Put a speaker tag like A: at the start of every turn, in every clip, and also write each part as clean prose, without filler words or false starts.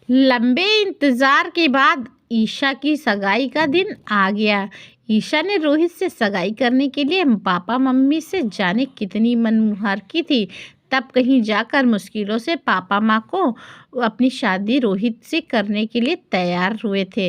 A: लंबे इंतजार के बाद ईशा की सगाई का दिन आ गया। ईशा ने रोहित से सगाई करने के लिए पापा मम्मी से जाने कितनी मनमुहर की थी। तब कहीं जाकर मुश्किलों से पापा माँ को अपनी शादी रोहित से करने के लिए तैयार हुए थे।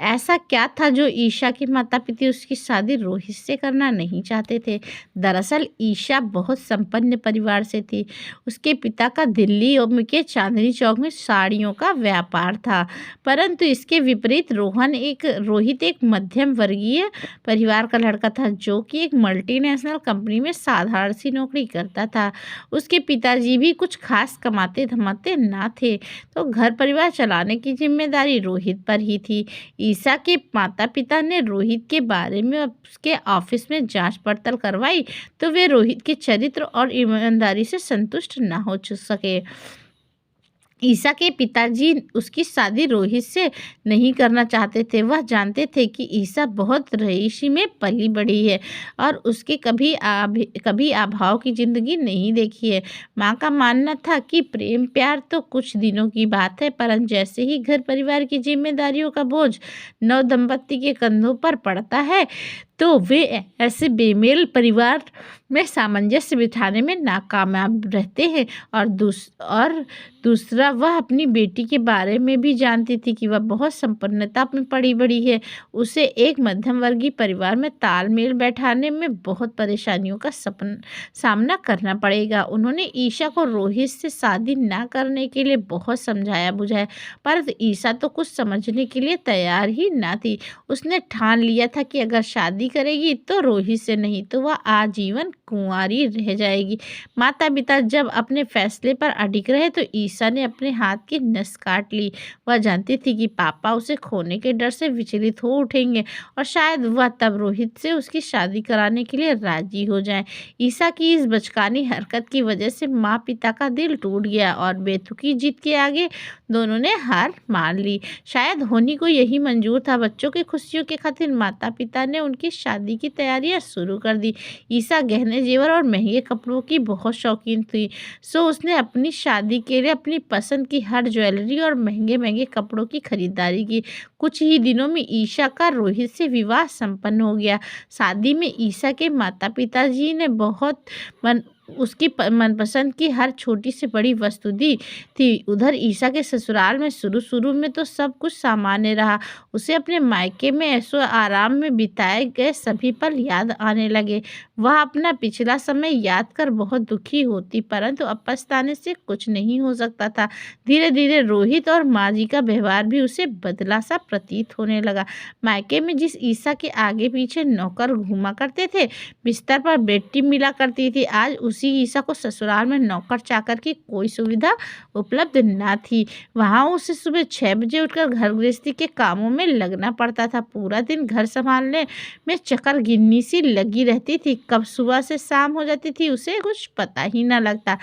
A: ऐसा क्या था जो ईशा के माता पिता उसकी शादी रोहित से करना नहीं चाहते थे? दरअसल ईशा बहुत संपन्न परिवार से थी। उसके पिता का दिल्ली के चांदनी चौक में साड़ियों का व्यापार था, परंतु इसके विपरीत रोहित एक मध्यम वर्गीय परिवार का लड़का था, जो कि एक मल्टीनेशनल कंपनी में साधारण सी नौकरी करता था। उसके पिताजी भी कुछ खास कमाते धमाते ना थे, तो घर परिवार चलाने की जिम्मेदारी रोहित पर ही थी। ईशा के माता पिता ने रोहित के बारे में उसके ऑफिस में जांच पड़ताल करवाई, तो वे रोहित के चरित्र और ईमानदारी से संतुष्ट ना हो सके। ईशा के पिताजी उसकी शादी रोहित से नहीं करना चाहते थे। वह जानते थे कि ईशा बहुत रईसी में पली बड़ी है और उसके कभी अभाव की जिंदगी नहीं देखी है। माँ का मानना था कि प्रेम प्यार तो कुछ दिनों की बात है, परंतु जैसे ही घर परिवार की जिम्मेदारियों का बोझ नव दंपत्ति के कंधों पर पड़ता है, तो वे ऐसे बेमेल परिवार में सामंजस्य बिठाने में नाकामयाब रहते हैं। और दूसरा, वह अपनी बेटी के बारे में भी जानती थी कि वह बहुत संपन्नता में पड़ी बड़ी है। उसे एक मध्यम वर्गीय परिवार में तालमेल बैठाने में बहुत परेशानियों का सामना करना पड़ेगा। उन्होंने ईशा को रोहित से शादी ना करने के लिए बहुत समझाया बुझाया, परंतु ईशा तो कुछ समझने के लिए तैयार ही ना थी। उसने ठान लिया था कि अगर शादी करेगी तो रोहित से नहीं, तो वह आजीवन कुंवारी रह जाएगी। माता पिता जब अपने फैसले पर अडिग रहे, तो ईशा ने अपने हाथ की नस काट ली। वह जानती थी कि पापा उसे खोने के डर से विचलित हो उठेंगे और शायद वह तब रोहित से उसकी शादी कराने के लिए राजी हो जाए। ईशा की इस बचकानी हरकत की वजह से माँ पिता का दिल टूट गया और बेतुकी जीत के आगे दोनों ने हार मान ली। शायद होनी को यही मंजूर था। बच्चों की खुशियों के खातिर माता पिता ने उनकी शादी की तैयारियां शुरू कर दी। ईशा गहने जेवर और महंगे कपड़ों की बहुत शौकीन थी, सो उसने अपनी शादी के लिए अपनी पसंद की हर ज्वेलरी और महंगे महंगे कपड़ों की खरीदारी की। कुछ ही दिनों में ईशा का रोहित से विवाह संपन्न हो गया। शादी में ईशा के माता पिताजी ने बहुत उसकी मनपसंद की हर छोटी से बड़ी वस्तु दी थी। उधर ईशा के ससुराल में शुरू में तो सब कुछ सामान्य रहा। उसे अपने मायके में ऐशो आराम में बिताए गए सभी पल याद आने लगे। वह अपना पिछला समय याद कर बहुत दुखी होती, परंतु अब पछताने से कुछ नहीं हो सकता था। धीरे धीरे रोहित और माँ जी का व्यवहार भी उसे बदला सा प्रतीत होने लगा। मायके में जिस ईशा के आगे पीछे नौकर घूमा करते थे, बिस्तर पर बेटी मिला करती थी, आज उसी ईशा को ससुराल में नौकर चाकर की कोई सुविधा उपलब्ध न थी। वहाँ उसे सुबह 6 बजे उठकर घर गृहस्थी के कामों में लगना पड़ता था। पूरा दिन घर संभालने में चक्कर गिननी सी लगी रहती थी। कब सुबह से शाम हो जाती थी उसे कुछ पता ही न लगता।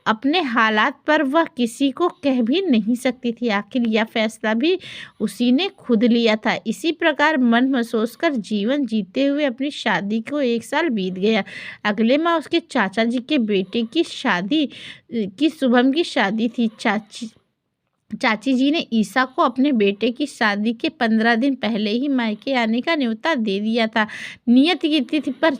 A: अपने हालात पर वह किसी को कह भी नहीं सकती थी। आखिर यह फैसला भी उसी ने खुद लिया था। इसी प्रकार मन महसूस कर जीवन जीते हुए अपनी शादी को 1 साल बीत गया। अगले माह उसके चाचा जी के बेटे की शादी की शुभम की शादी थी। चाची जी ने ईशा को अपने बेटे की शादी के 15 दिन पहले ही मायके आने का न्योता दे दिया था। नियत की तिथि पर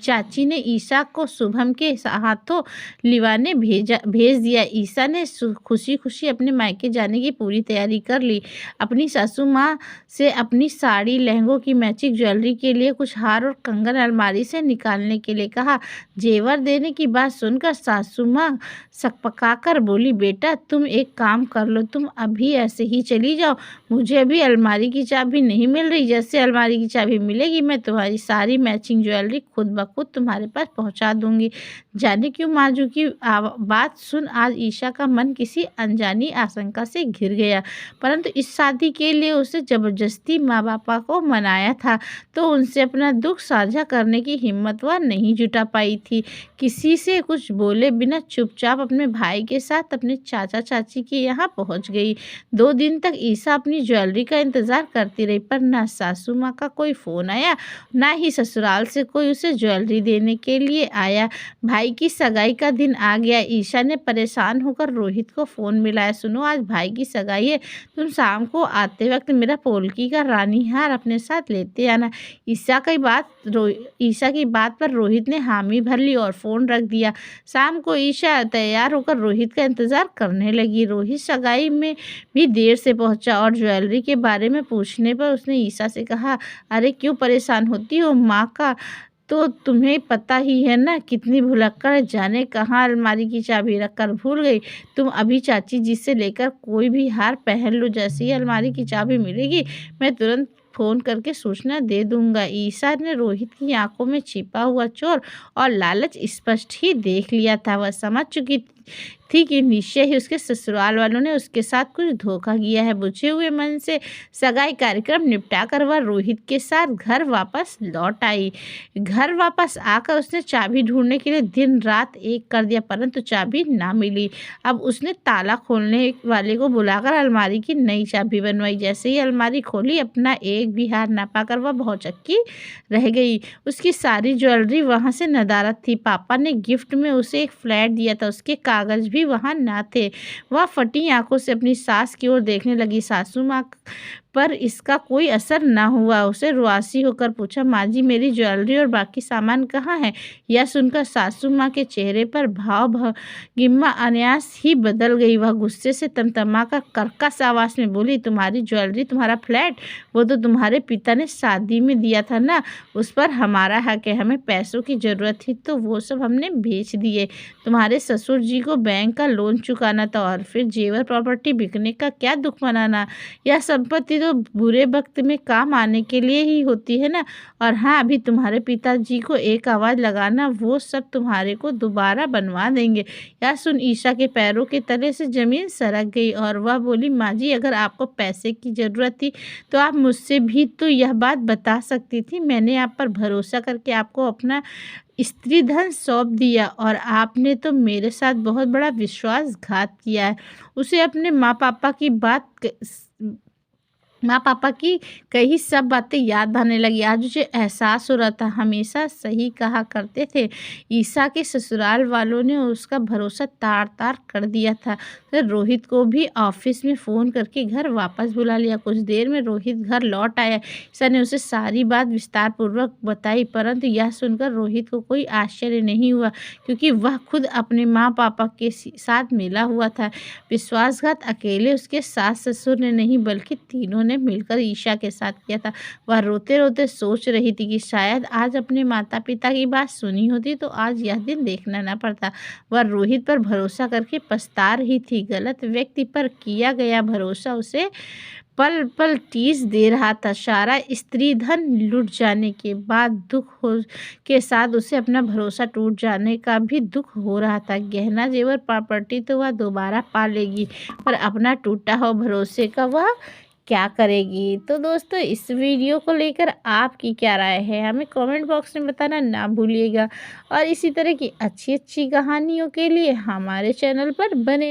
A: चाची ने ईशा को शुभम के हाथों लिवाने भेज दिया। ईशा ने खुशी खुशी अपने मायके जाने की पूरी तैयारी कर ली। अपनी सासू माँ से अपनी साड़ी लहंगों की मैचिंग ज्वेलरी के लिए कुछ हार और कंगन अलमारी से निकालने के लिए कहा। जेवर देने की बात सुनकर सासू माँ सकपकाकर बोली, बेटा तुम एक काम कर लो, तुम अभी ऐसे ही चली जाओ, मुझे अभी अलमारी की चाबी नहीं मिल रही। जैसे अलमारी की चाबी मिलेगी मैं तुम्हारी सारी मैचिंग ज्वेलरी खुद ब खुद तुम्हारे पास पहुंचा दूंगी। जाने क्यों माजू की बात सुन आज ईशा का मन किसी अनजानी आशंका से घिर गया, परंतु इस शादी के लिए उसे जबरदस्ती माँ बापा को मनाया था, तो उनसे अपना दुख साझा करने की हिम्मत वह नहीं जुटा पाई थी। किसी से कुछ बोले बिना चुपचाप अपने भाई के साथ अपने चाचा चाची के यहाँ पहुँच गई। 2 दिन तक ईशा अपनी ज्वेलरी का इंतज़ार करती रही, पर ना सासू माँ का कोई फ़ोन आया, ना ही ससुराल से कोई उसे ज्वेलरी देने के लिए आया। भाई की सगाई का दिन आ गया। ईशा ने परेशान होकर रोहित को फ़ोन मिलाया। सुनो, आज भाई की सगाई है, तुम शाम को आते वक्त मेरा पोल्की का रानी हार अपने साथ लेते आना। ईशा की बात पर रोहित ने हामी भर ली और फ़ोन रख दिया। शाम को ईशा तैयार होकर रोहित का इंतज़ार करने लगी। रोहित सगाई में भी देर से पहुंचा और ज्वेलरी के बारे में पूछने पर उसने ईशा से कहा, अरे क्यों परेशान होती हो, माँ का तो तुम्हें पता ही है ना, कितनी भुलक्कड़ है, जाने कहाँ अलमारी की चाबी रखकर भूल गई। तुम अभी चाची जी से लेकर कोई भी हार पहन लो, जैसे ही अलमारी की चाबी मिलेगी मैं तुरंत फ़ोन करके सूचना दे दूंगा। ईशा ने रोहित की आंखों में छिपा हुआ चोर और लालच स्पष्ट ही देख लिया था। वह समझ चुकी थी कि निश्चय ही उसके ससुराल वालों ने उसके साथ कुछ धोखा किया है। बुझे हुए मन से सगाई कार्यक्रम निपटा कर वह रोहित के साथ घर वापस लौट आई। घर वापस आकर उसने चाबी ढूंढने के लिए दिन रात एक कर दिया, परंतु चाबी ना मिली। अब उसने ताला खोलने वाले को बुलाकर अलमारी की नई चाबी बनवाई। जैसे ही अलमारी खोली, अपना एक भी हार ना पाकर वह भौचक्की रह गई। उसकी सारी ज्वेलरी वहां से नदारद थी। पापा ने गिफ्ट में उसे एक फ्लैट दिया था, उसके कागज भी वहां ना थे। वह फटी आंखों से अपनी सास की ओर देखने लगी। सासू माँ पर इसका कोई असर ना हुआ। उसे रुआसी होकर पूछा, माँ जी मेरी ज्वेलरी और बाकी सामान कहाँ है? यह सुनकर सासू माँ के चेहरे पर भगिमा अनायास ही बदल गई। वह गुस्से से तमतमा कर कर्कश आवाज में बोली, तुम्हारी ज्वेलरी, तुम्हारा फ्लैट, वो तो तुम्हारे पिता ने शादी में दिया था ना, उस पर हमारा हक है। हमें पैसों की ज़रूरत थी तो वो सब हमने बेच दिए। तुम्हारे ससुर जी को बैंक का लोन चुकाना था और फिर जेवर प्रॉपर्टी बिकने का क्या दुख मनाना। यह संपत्ति तो बुरे वक्त में काम आने के लिए ही होती है ना। और हाँ, अभी तुम्हारे पिताजी को एक आवाज़ लगाना, वो सब तुम्हारे को दोबारा बनवा देंगे। यह सुन ईशा के पैरों के तले से ज़मीन सरक गई और वह बोली, माँ जी अगर आपको पैसे की ज़रूरत थी तो आप मुझसे भी तो यह बात बता सकती थी। मैंने आप पर भरोसा करके आपको अपना स्त्री धन सौंप दिया और आपने तो मेरे साथ बहुत बड़ा विश्वासघात किया है। उसे अपने माँ पापा की कही सब बातें याद आने लगी। आज उसे एहसास हो रहा था, हमेशा सही कहा करते थे। ईशा के ससुराल वालों ने उसका भरोसा तार तार कर दिया था। फिर रोहित को भी ऑफिस में फ़ोन करके घर वापस बुला लिया। कुछ देर में रोहित घर लौट आया। ईशा ने उसे सारी बात विस्तार पूर्वक बताई, परंतु यह सुनकर रोहित को कोई आश्चर्य नहीं हुआ, क्योंकि वह खुद अपने माँ पापा के साथ मिला हुआ था। विश्वासघात अकेले उसके सास ससुर ने नहीं, बल्कि तीनों ने मिलकर ईशा के साथ किया था। वह रोते रोते सोच रही थी कि शायद आज अपने माता पिता की बात सुनी होती तो आज यह दिन देखना न पड़ता। वह रोहित पर भरोसा करके पछता रही थी। गलत व्यक्ति पर किया गया भरोसा उसे पल पल टीस दे रहा था। सारा स्त्री धन लुट जाने के बाद के साथ उसे अपना भरोसा टूट जाने का भी दुख हो रहा था। गहना जेवर प्रॉपर्टी तो वह दोबारा पा लेगी, पर अपना टूटा हुआ भरोसे का वह क्या करेगी। तो दोस्तों, इस वीडियो को लेकर आपकी क्या राय है, हमें कमेंट बॉक्स में बताना ना भूलिएगा। और इसी तरह की अच्छी अच्छी कहानियों के लिए हमारे चैनल पर बने